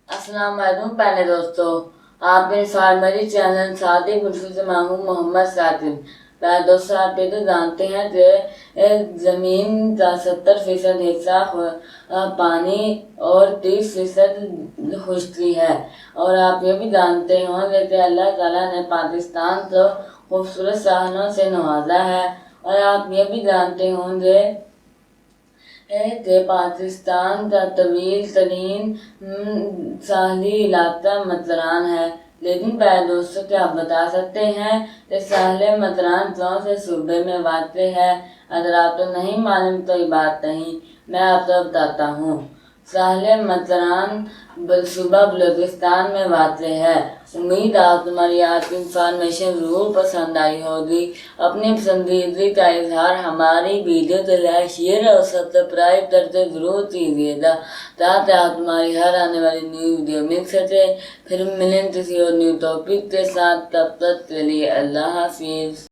अस्सलाम वालेकुम प्यारे दोस्तों, आप मेरे फार्मरी चैनल साथी गुरफी से मैं हूँ मोहम्मद साकिब। प्यारे दोस्तों, आप ये तो जानते हैं कि ज़मीन का 70% हिस्सा पानी और 30% खुश्की है। और आप ये भी जानते होंगे कि अल्लाह ताला ने पाकिस्तान को खूबसूरत साहलों से नवाजा है। और आप ये भी जानते होंगे कि पाकिस्तान का तवील तरीन साहली इलाका मतरान है। लेकिन प्यारे दोस्तों, क्या आप बता सकते हैं कि साहल मतरान कौन से सूबे में वाक़ है? अगर आपको नहीं मालूम तो ये बात नहीं, मैं आपको बताता हूँ। साहल मतरान सूबा बलूचिस्तान में वाक़ है। उम्मीद आप तुम्हारी आज की इंफॉर्मेशन ज़रूर पसंद आई होगी। अपनी पसंदीदगी का इजहार हमारी वीडियो को लाइक शेयर और सब्सक्राइब करके ज़रूर कीजिएगा, ताकि आप हमारी हर आने वाली न्यू वीडियो मिल सके। फिर मिलें किसी और न्यू टॉपिक के साथ, तब तक के लिए अल्लाह हाफिज़।